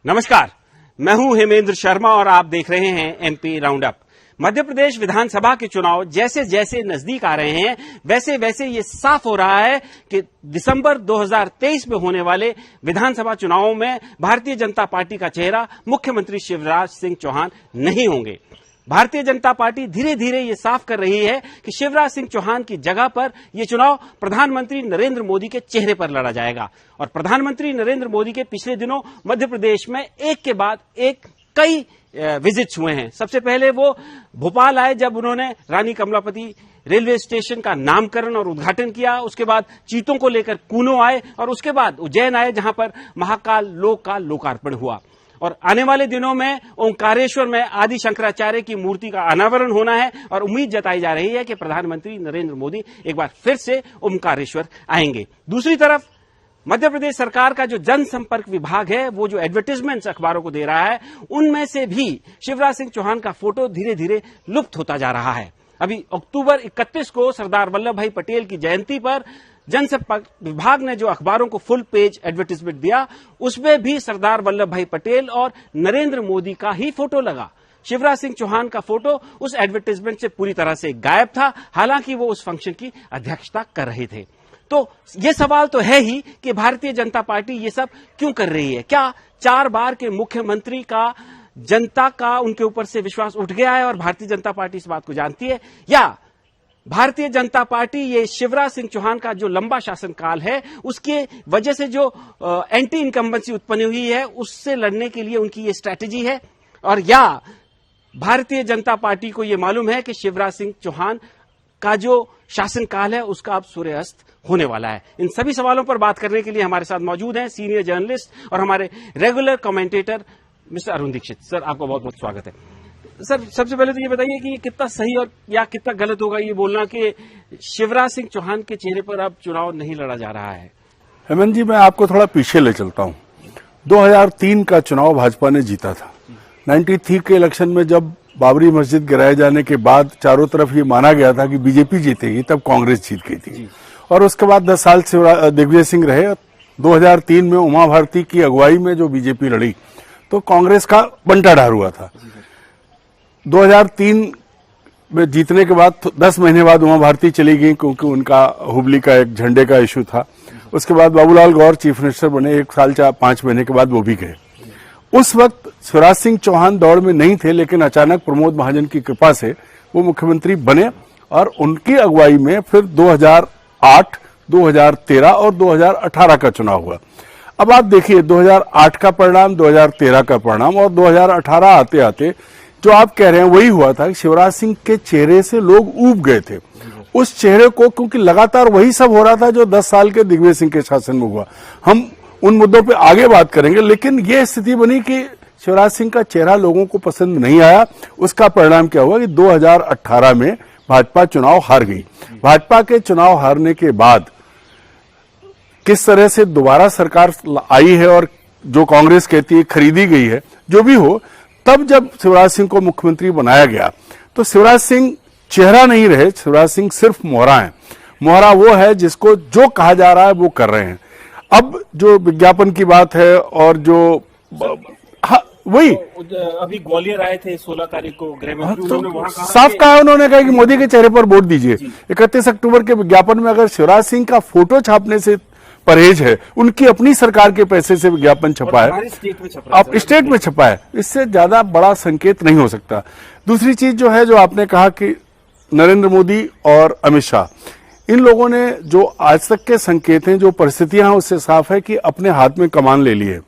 नमस्कार, मैं हूं हेमेंद्र शर्मा और आप देख रहे हैं MP round up. Madhya Pradesh विधानसभा के चुनाव जैसे जैसे नजदीक आ रहे हैं वैसे वैसे ये साफ हो रहा है कि दिसंबर 2023 में होने वाले विधानसभा चुनावों में भारतीय जनता पार्टी का चेहरा मुख्यमंत्री शिवराज सिंह चौहान नहीं होंगे। भारतीय जनता पार्टी धीरे धीरे ये साफ कर रही है कि शिवराज सिंह चौहान की जगह पर यह चुनाव प्रधानमंत्री नरेंद्र मोदी के चेहरे पर लड़ा जाएगा। और प्रधानमंत्री नरेंद्र मोदी के पिछले दिनों मध्य प्रदेश में एक के बाद एक कई विजिट्स हुए हैं। सबसे पहले वो भोपाल आए जब उन्होंने रानी कमलापति रेलवे स्टेशन का नामकरण और उद्घाटन किया। उसके बाद चीतों को लेकर कूनो आए और उसके बाद उज्जैन आए जहां पर महाकाल लोक का लोकार्पण हुआ। और आने वाले दिनों में ओंकारेश्वर में आदि शंकराचार्य की मूर्ति का अनावरण होना है और उम्मीद जताई जा रही है कि प्रधानमंत्री नरेंद्र मोदी एक बार फिर से ओंकारेश्वर आएंगे। दूसरी तरफ मध्य प्रदेश सरकार का जो जनसंपर्क विभाग है, वो जो एडवर्टाइजमेंट्स अखबारों को दे रहा है, उनमें से भी शिवराज सिंह चौहान का फोटो धीरे धीरे लुप्त होता जा रहा है। अभी अक्टूबर 31 को सरदार वल्लभ भाई पटेल की जयंती पर जनसंपर्क विभाग ने जो अखबारों को फुल पेज एडवर्टाइजमेंट दिया, उसमें भी सरदार वल्लभ भाई पटेल और नरेंद्र मोदी का ही फोटो लगा। शिवराज सिंह चौहान का फोटो उस एडवर्टाइजमेंट से पूरी तरह से गायब था, हालांकि वो उस फंक्शन की अध्यक्षता कर रहे थे। तो ये सवाल तो है ही कि भारतीय जनता पार्टी ये सब क्यों कर रही है। क्या 4 बार के मुख्यमंत्री का जनता का उनके ऊपर से विश्वास उठ गया है और भारतीय जनता पार्टी इस बात को जानती है, या भारतीय जनता पार्टी ये शिवराज सिंह चौहान का जो लंबा शासनकाल है उसके वजह से जो एंटी इनकम्बेंसी उत्पन्न हुई है उससे लड़ने के लिए उनकी ये स्ट्रैटेजी है, और या भारतीय जनता पार्टी को ये मालूम है कि शिवराज सिंह चौहान का जो शासनकाल है उसका अब सूर्यास्त होने वाला है। इन सभी सवालों पर बात करने के लिए हमारे साथ मौजूद हैं सीनियर जर्नलिस्ट और हमारे regular commentator mister Arun Dikshit. Sir, आपका बहुत बहुत स्वागत है। सर, सबसे पहले तो ये बताइए कि ये कितना सही और या कितना गलत होगा ये बोलना कि शिवराज सिंह चौहान के चेहरे पर अब चुनाव नहीं लड़ा जा रहा है। हेमंत जी, मैं आपको थोड़ा पीछे ले चलता हूं। 2003 का चुनाव भाजपा ने जीता था। 93 के इलेक्शन में जब बाबरी मस्जिद गिराए जाने के बाद चारों तरफ ये माना गया था कि बीजेपी जीतेगी, तब कांग्रेस जीत गई थी। और उसके बाद 10 साल से दिग्विजय सिंह रहे। 2003 में उमा भारती की अगुवाई में जो बीजेपी लड़ी तो कांग्रेस का बंटाढार हुआ था। 2003 में जीतने के बाद 10 महीने बाद उमा भारती चली गई क्योंकि उनका हुबली का एक झंडे का इशू था। उसके बाद बाबूलाल गौर चीफ मिनिस्टर बने, 1 साल 5 महीने के बाद वो भी गए। उस वक्त शिवराज सिंह चौहान दौड़ में नहीं थे, लेकिन अचानक प्रमोद महाजन की कृपा से वो मुख्यमंत्री बने और उनकी अगुवाई में फिर 2008, 2013 और 2018 का चुनाव हुआ। अब आप देखिए 2008 का परिणाम, 2013 का परिणाम और 2018 आते आते जो आप कह रहे हैं वही हुआ था कि शिवराज सिंह के चेहरे से लोग ऊब गए थे। उस चेहरे को, क्योंकि लगातार वही सब हो रहा था जो 10 साल के दिग्विजय सिंह के शासन में हुआ। हम उन मुद्दों पे आगे बात करेंगे, लेकिन ये स्थिति बनी कि शिवराज सिंह का चेहरा लोगों को पसंद नहीं आया। उसका परिणाम क्या हुआ कि 2018 में भाजपा चुनाव हार गई। भाजपा के चुनाव हारने के बाद किस तरह से दोबारा सरकार आई है और जो कांग्रेस कहती है खरीदी गई है, जो भी हो, तब जब शिवराज सिंह को मुख्यमंत्री बनाया गया तो शिवराज सिंह चेहरा नहीं रहे। शिवराज सिंह सिर्फ मोहरा है। मोहरा वो है जिसको जो कहा जा रहा है वो कर रहे हैं। अब जो विज्ञापन की बात है और जो वही अभी ग्वालियर आए थे 16 तारीख को गृह मंत्री, उन्होंने वहां कहा, साफ कहा उन्होंने कहा कि मोदी के चेहरे पर वोट दीजिए। 31 अक्टूबर के विज्ञापन में अगर शिवराज सिंह का फोटो छापने से परहेज है, उनकी अपनी सरकार के पैसे से विज्ञापन छपा है, आप स्टेट में छपा है, इससे ज्यादा बड़ा संकेत नहीं हो सकता। दूसरी चीज जो है, जो आपने कहा कि नरेंद्र मोदी और अमित शाह, इन लोगों ने जो आज तक के संकेत हैं, जो परिस्थितियां हैं, उससे साफ है कि अपने हाथ में कमान ले लिए।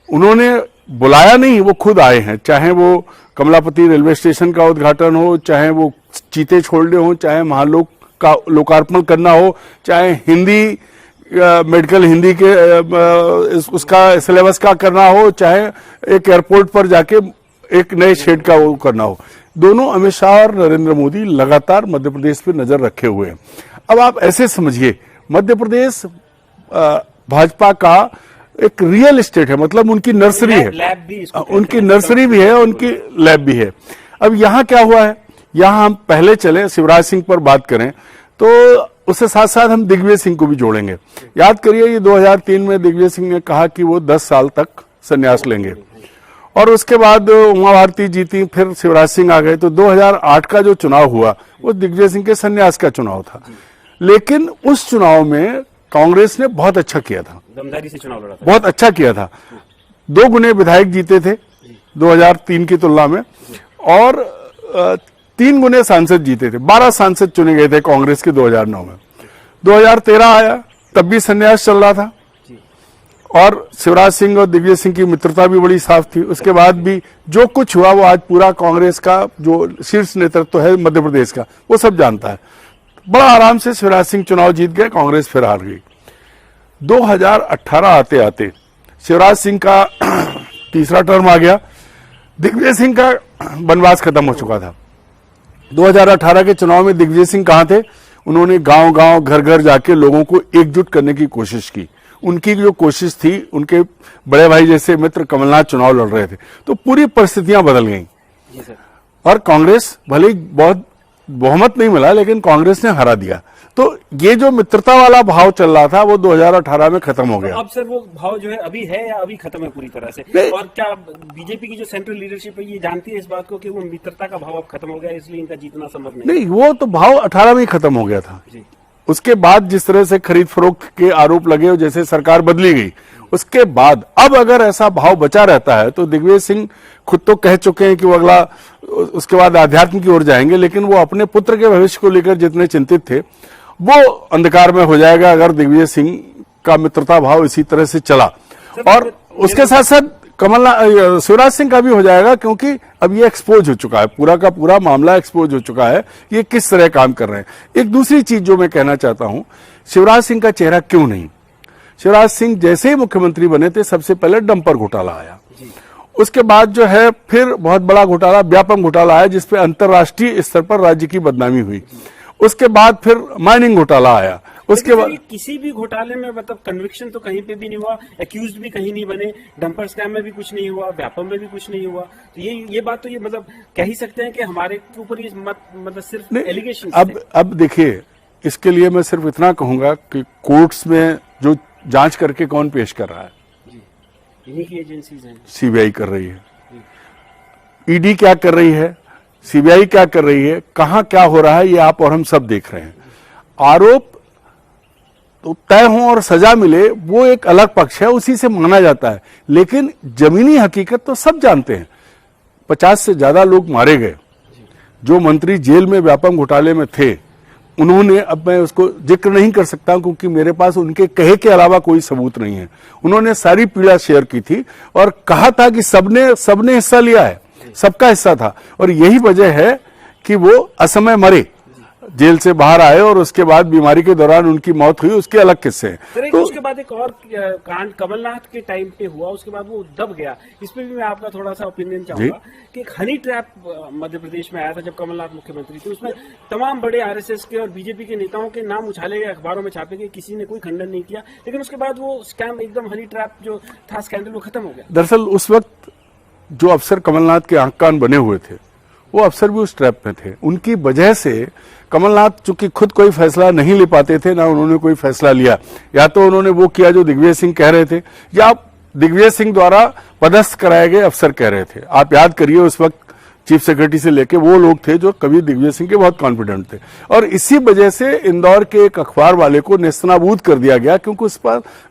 उन्होंने बुलाया नहीं, वो खुद आए हैं। चाहे वो कमलापति रेलवे स्टेशन का उद्घाटन हो, चाहे वो चीते छोड़ने हो, चाहे महालोक का लोकार्पण करना हो, चाहे हिंदी मेडिकल हिंदी के उसका सिलेबस का करना हो, चाहे एक एयरपोर्ट पर जाके एक नए शेड का वो करना हो। दोनों अमित शाह और नरेंद्र मोदी लगातार मध्य प्रदेश पे नजर रखे हुए हैं। अब आप ऐसे समझिए, मध्य प्रदेश भाजपा का एक रियल एस्टेट है, मतलब उनकी नर्सरी है, उनकी नर्सरी भी है, उनकी लैब भी है। अब यहाँ क्या हुआ है, यहाँ हम पहले चले शिवराज सिंह पर बात करें तो उसके साथ साथ हम दिग्विजय सिंह को भी जोड़ेंगे। याद करिए, ये 2003 में दिग्विजय सिंह ने कहा कि वो 10 साल तक संन्यास लेंगे। और उसके बाद उमा भारती जीती, फिर शिवराज सिंह आ गए। तो 2008 का जो चुनाव हुआ वो दिग्विजय सिंह के संन्यास का चुनाव था। लेकिन उस चुनाव में कांग्रेस ने बहुत अच्छा किया था, दमदारी से चुनाव लड़ा था, बहुत अच्छा किया था। 2 गुने विधायक जीते थे 2003 की तुलना में, और 3 गुने सांसद जीते थे। 12 सांसद चुने गए थे कांग्रेस के 2009 में। 2013 आया, तब भी संन्यास चल रहा था, और शिवराज सिंह और दिग्विजय सिंह की मित्रता भी बड़ी साफ थी। उसके बाद भी जो कुछ हुआ वो आज पूरा कांग्रेस का जो शीर्ष नेतृत्व है मध्य प्रदेश का, वो सब जानता है। बड़ा आराम से शिवराज सिंह चुनाव जीत गए, कांग्रेस फिर हार गई। 2018 आते आते शिवराज सिंह का तीसरा टर्म आ गया, दिग्विजय सिंह का वनवास खत्म हो चुका था। 2018 के चुनाव में दिग्विजय सिंह कहां थे? उन्होंने गांव गांव घर घर जाके लोगों को एकजुट करने की कोशिश की। उनकी जो कोशिश थी, उनके बड़े भाई जैसे मित्र कमलनाथ चुनाव लड़ रहे थे, तो पूरी परिस्थितियां बदल गईं। और कांग्रेस भले ही बहुत बहुमत नहीं मिला, लेकिन कांग्रेस ने हरा दिया। तो ये जो मित्रता वाला भाव चल रहा था वो 2018 में खत्म हो गया। अब सर वो भाव जो है अभी है या अभी खत्म है पूरी तरह से? और क्या बीजेपी की जो सेंट्रल लीडरशिप है ये जानती है इस बात को कि वो मित्रता का भाव अब खत्म हो गया, इसलिए इनका जीतना संभव नहीं? वो तो भाव 18 में ही खत्म हो गया था। उसके बाद जिस तरह से खरीद फरोख्त के आरोप लगे और जैसे सरकार बदली गई, उसके बाद अब अगर ऐसा भाव बचा रहता है तो दिग्विजय सिंह खुद तो कह चुके हैं कि वो अगला उसके बाद आध्यात्म की ओर जाएंगे, लेकिन वो अपने पुत्र के भविष्य को लेकर जितने चिंतित थे वो अंधकार में हो जाएगा अगर दिग्विजय सिंह का मित्रता भाव इसी तरह से चला। और उसके साथ साथ कमलनाथ शिवराज सिंह का भी हो जाएगा, क्योंकि अब ये एक्सपोज हो चुका है, पूरा का पूरा मामला एक्सपोज हो चुका है ये किस तरह काम कर रहे हैं। एक दूसरी चीज जो मैं कहना चाहता हूं, शिवराज सिंह का चेहरा क्यों नहीं? शिवराज सिंह जैसे ही मुख्यमंत्री बने थे सबसे पहले डंपर घोटाला आया, उसके बाद जो है फिर बहुत बड़ा घोटाला व्यापम घोटाला आया जिसपे अंतर्राष्ट्रीय स्तर पर राज्य की बदनामी हुई। उसके बाद फिर माइनिंग घोटाला आया। उसके बाद किसी भी घोटाले में मतलब कन्विक्शन तो कहीं पे भी नहीं हुआ, एक्यूज्ड भी कहीं नहीं बने, डंपर स्कैम में भी कुछ नहीं हुआ, व्यापम में भी कुछ नहीं हुआ। तो ये बात तो ये मतलब कह ही सकते हैं कि हमारे ऊपर ये मतलब सिर्फ एलिगेशन। अब देखिए, इसके लिए मैं सिर्फ इतना कहूंगा कि कोर्ट्स में जो जांच करके कौन पेश कर रहा है? इन्हीं की एजेंसीज हैं। सीबीआई कर रही है, ईडी क्या कर रही है, सीबीआई क्या कर रही है, कहां क्या हो रहा है, ये आप और हम सब देख रहे हैं। आरोप तो तय हो और सजा मिले वो एक अलग पक्ष है, उसी से माना जाता है, लेकिन जमीनी हकीकत तो सब जानते हैं। 50 से ज्यादा लोग मारे गए। जो मंत्री जेल में व्यापम घोटाले में थे उन्होंने, अब मैं उसको जिक्र नहीं कर सकता क्योंकि मेरे पास उनके कहे के अलावा कोई सबूत नहीं है, उन्होंने सारी पीड़ा शेयर की थी और कहा था कि सबने हिस्सा लिया है, सबका हिस्सा था, और यही वजह है कि वो असमय मरे, जेल से बाहर आए और उसके बाद बीमारी के दौरान उनकी मौत हुई। उसके अलग किस्से हैं। तो उसके बाद एक और कांड कमलनाथ के टाइम पे हुआ, उसके बाद वो दब गया। इस पे भी मैं आपका थोड़ा सा ओपिनियन चाहूंगा कि एक हनी ट्रैप मध्य प्रदेश में आया था जब कमलनाथ मुख्यमंत्री थे। उसमें तमाम बड़े आरएसएस के और बीजेपी के नेताओं के नाम उछाले गए, अखबारों में छापे गए, किसी ने कोई खंडन नहीं किया, लेकिन उसके बाद वो स्कैम एकदम हनी ट्रैप जो था स्कैंडल वो खत्म हो गया। दरअसल उस वक्त जो अफसर कमलनाथ के आंख कान बने हुए थे वो अफसर भी उस ट्रैप में थे। उनकी वजह से कमलनाथ चूंकि खुद कोई फैसला नहीं ले पाते थे, ना उन्होंने कोई फैसला लिया, या तो उन्होंने वो किया जो दिग्विजय सिंह कह रहे थे या दिग्विजय सिंह द्वारा पदस्थ कराए गए अफसर कह रहे थे। आप याद करिए उस वक्त चीफ सेक्रेटरी से लेके वो लोग थे जो कभी दिग्विजय सिंह के बहुत कॉन्फिडेंट थे, और इसी वजह से इंदौर के एक अखबार वाले को नेस्तनाबूद कर दिया गया क्योंकि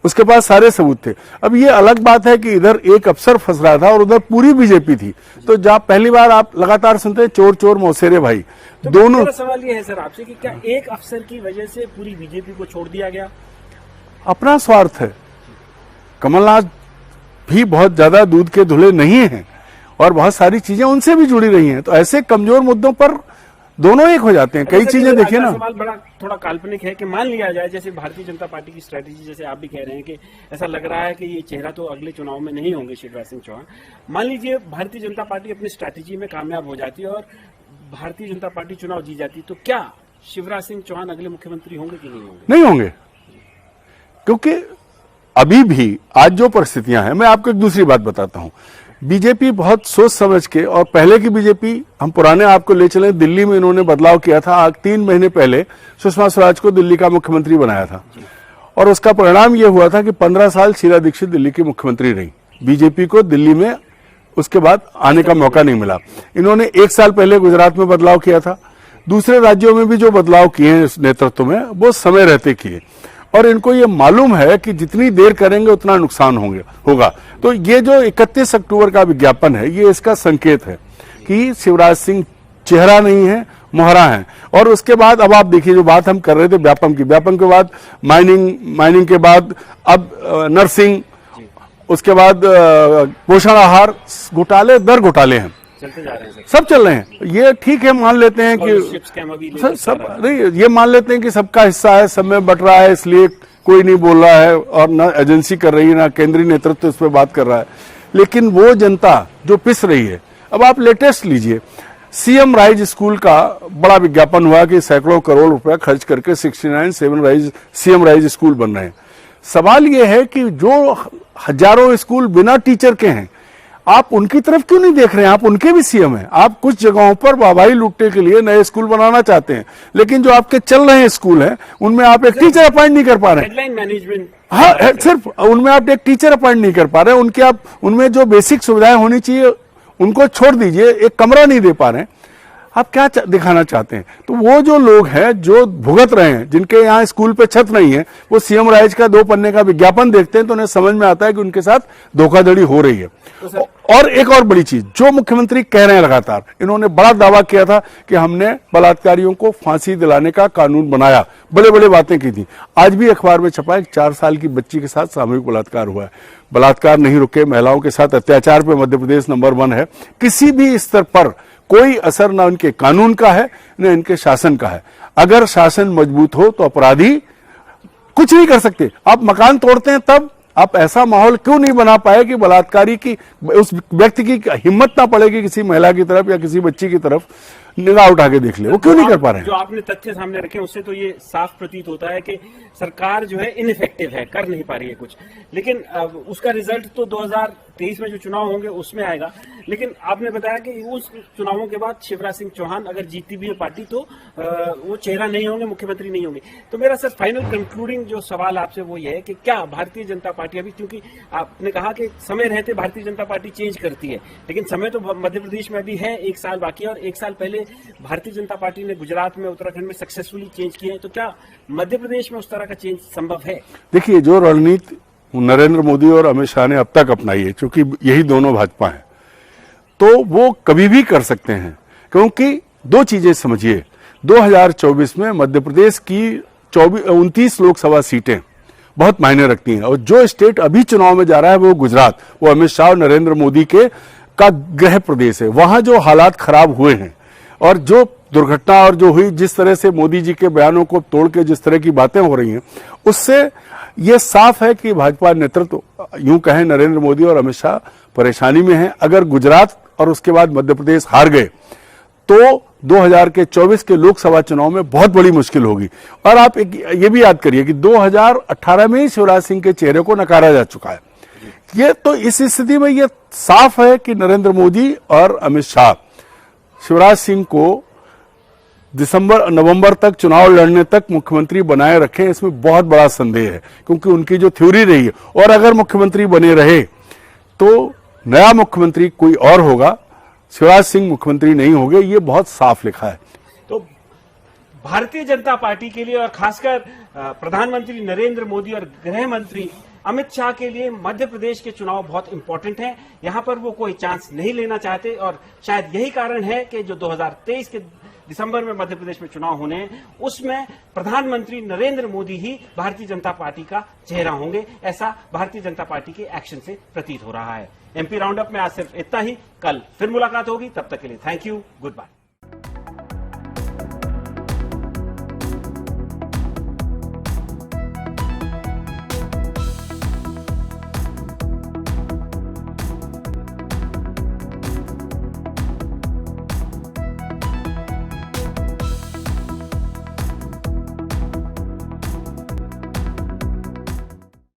उसके पास सारे सबूत थे। अब ये अलग बात है कि इधर एक अफसर फंस रहा था और उधर पूरी बीजेपी थी। तो जब पहली बार आप लगातार सुनते हैं चोर चोर मौसेरे भाई, तो दोनों। मेरा सवाल ये है सर आपसे कि क्या एक अफसर की वजह से पूरी बीजेपी को छोड़ दिया गया? अपना स्वार्थ है। कमलनाथ भी बहुत ज्यादा दूध के धुले नहीं हैं और बहुत सारी चीजें उनसे भी जुड़ी रही हैं, तो ऐसे कमजोर मुद्दों पर दोनों एक हो जाते हैं। कई चीजें देखिए ना। सवाल बड़ा थोड़ा काल्पनिक है कि मान लिया जाए जैसे भारतीय जनता पार्टी की स्ट्रेटेजी, जैसे आप भी कह रहे हैं कि ऐसा लग रहा है कि ये चेहरा तो अगले चुनाव में नहीं होंगे शिवराज सिंह चौहान। मान लीजिए भारतीय जनता पार्टी अपनी स्ट्रेटेजी में कामयाब हो जाती है और भारतीय जनता पार्टी चुनाव जीत जाती, तो क्या शिवराज सिंह चौहान अगले मुख्यमंत्री होंगे कि नहीं होंगे? नहीं होंगे, क्योंकि अभी भी आज जो परिस्थितियां हैं, मैं आपको एक दूसरी बात बताता हूं। बीजेपी बहुत सोच समझ के, और पहले की बीजेपी, हम पुराने आपको ले चले, दिल्ली में इन्होंने बदलाव किया था। 3 महीने पहले सुषमा स्वराज को दिल्ली का मुख्यमंत्री बनाया था और उसका परिणाम यह हुआ था कि 15 साल शीला दीक्षित दिल्ली की मुख्यमंत्री रही। बीजेपी को दिल्ली में उसके बाद आने का मौका नहीं मिला। इन्होंने 1 साल पहले गुजरात में बदलाव किया था, दूसरे राज्यों में भी जो बदलाव किए हैं इस नेतृत्व में वो समय रहते किए, और इनको ये मालूम है कि जितनी देर करेंगे उतना नुकसान होगा। तो ये जो 31 अक्टूबर का विज्ञापन है ये इसका संकेत है कि शिवराज सिंह चेहरा नहीं है, मोहरा है। और उसके बाद अब आप देखिए जो बात हम कर रहे थे व्यापम के बाद माइनिंग के बाद अब नर्सिंग, उसके बाद पोषण आहार, घोटाले दर घोटाले हैं, चलते जा रहे हैं, सब चल रहे हैं। ये ठीक है, मान लेते हैं कि सब नहीं, ये मान लेते हैं कि सबका हिस्सा है, सब में बट रहा है, इसलिए कोई नहीं बोल रहा है और ना एजेंसी कर रही है ना केंद्रीय नेतृत्व इस पर बात कर रहा है। लेकिन वो जनता जो पिस रही है, अब आप लेटेस्ट लीजिए, सीएम राइज स्कूल का बड़ा विज्ञापन हुआ कि सैकड़ों करोड़ रुपया खर्च करके 69 सीएम राइज स्कूल बन रहे हैं। सवाल यह है कि जो हजारों स्कूल बिना टीचर के हैं, आप उनकी तरफ क्यों नहीं देख रहे हैं? आप उनके भी सीएम हैं। आप कुछ जगहों पर वाहवाही लूटने के लिए नए स्कूल बनाना चाहते हैं, लेकिन जो आपके चल रहे स्कूल हैं उनमें आप एक टीचर अपॉइंट नहीं कर पा रहे हैं। हेडलाइन मैनेजमेंट, हाँ, सिर्फ उनमें आप एक टीचर अपॉइंट नहीं कर पा रहे हैं। उनके आप उनमें जो बेसिक सुविधाएं होनी चाहिए उनको छोड़ दीजिए, एक कमरा नहीं दे पा रहे हैं। आप क्या दिखाना चाहते हैं? तो वो जो लोग हैं जो भुगत रहे हैं, जिनके यहाँ स्कूल पे छत नहीं है, वो सीएम राइज का 2 पन्ने का विज्ञापन देखते हैं तो उन्हें समझ में आता है कि उनके साथ धोखाधड़ी हो रही है। और एक और बड़ी चीज जो मुख्यमंत्री कह रहे हैं, लगातार इन्होंने बड़ा दावा किया था कि हमने बलात्कारियों को फांसी दिलाने का कानून बनाया, बड़े बड़े बातें की थी। आज भी अखबार में छपा है 4 साल की बच्ची के साथ सामूहिक बलात्कार हुआ है। बलात्कार नहीं रुके, महिलाओं के साथ अत्याचार पे मध्य प्रदेश नंबर 1 है। किसी भी स्तर पर कोई असर न उनके कानून का है न इनके शासन का है। अगर शासन मजबूत हो तो अपराधी कुछ नहीं कर सकते। आप मकान तोड़ते हैं तब आप ऐसा माहौल क्यों नहीं बना पाए कि बलात्कारी की उस व्यक्ति की हिम्मत ना पड़ेगी किसी महिला की तरफ या किसी बच्ची की तरफ निगाह उठा के देख ले, वो क्यों नहीं कर पा रहे हैं? जो आपने तथ्य सामने रखे उससे तो ये साफ प्रतीत होता है कि सरकार जो है इनइफेक्टिव है, कर नहीं पा रही है कुछ। लेकिन उसका रिजल्ट तो 2023 में जो चुनाव होंगे उसमें आएगा। लेकिन आपने बताया कि उस चुनावों के बाद शिवराज सिंह चौहान अगर जीतती भी है पार्टी तो वो चेहरा नहीं होंगे, मुख्यमंत्री नहीं होंगे। तो मेरा सर फाइनल कंक्लूडिंग जो सवाल आपसे वो ये है कि क्या भारतीय जनता पार्टी अभी, क्योंकि आपने कहा कि समय रहते भारतीय जनता पार्टी चेंज करती है, लेकिन समय तो मध्य प्रदेश में भी है, 1 साल बाकी है, और 1 साल पहले भारतीय जनता पार्टी ने गुजरात में, उत्तराखंड में सक्सेसफुली चेंज किए हैं। तो क्या मध्य प्रदेश में उस तरह का चेंज संभव है? देखिए, जो रणनीति नरेंद्र मोदी और अमित शाह ने अब तक अपनाई है, क्योंकि यही दोनों भाजपा हैं, तो वो कभी भी कर सकते हैं। क्योंकि 2 चीजें समझिए, 2024 में मध्य प्रदेश की 29 लोकसभा सीटें बहुत मायने रखती हैं, और जो स्टेट अभी चुनाव में जा रहा है वो गुजरात, वो अमित शाह और नरेंद्र मोदी का गृह प्रदेश है। वहां जो हालात खराब हुए हैं और जो दुर्घटना और जो हुई, जिस तरह से मोदी जी के बयानों को तोड़ के जिस तरह की बातें हो रही हैं, उससे यह साफ है कि भाजपा नेतृत्व, यूं कहें नरेंद्र मोदी और अमित शाह परेशानी में हैं। अगर गुजरात और उसके बाद मध्य प्रदेश हार गए तो 2024 के लोकसभा चुनाव में बहुत बड़ी मुश्किल होगी। और आप ये भी याद करिए कि 2018 में ही शिवराज सिंह के चेहरे को नकारा जा चुका है। ये तो इस स्थिति में यह साफ है कि नरेंद्र मोदी और अमित शाह शिवराज सिंह को नवंबर तक चुनाव लड़ने तक मुख्यमंत्री बनाए रखें, इसमें बहुत बड़ा संदेह है। क्योंकि उनकी जो थ्योरी रही है, और अगर मुख्यमंत्री बने रहे तो नया मुख्यमंत्री कोई और होगा, शिवराज सिंह मुख्यमंत्री नहीं होंगे, ये बहुत साफ लिखा है। तो भारतीय जनता पार्टी के लिए और खासकर प्रधानमंत्री नरेंद्र मोदी और गृह मंत्री अमित शाह के लिए मध्य प्रदेश के चुनाव बहुत इंपॉर्टेंट हैं। यहां पर वो कोई चांस नहीं लेना चाहते, और शायद यही कारण है कि जो 2023 के दिसंबर में मध्य प्रदेश में चुनाव होने हैं, उसमें प्रधानमंत्री नरेंद्र मोदी ही भारतीय जनता पार्टी का चेहरा होंगे, ऐसा भारतीय जनता पार्टी के एक्शन से प्रतीत हो रहा है। एमपी राउंड अप में आज सिर्फ इतना ही। कल फिर मुलाकात होगी, तब तक के लिए थैंक यू, गुड बाय।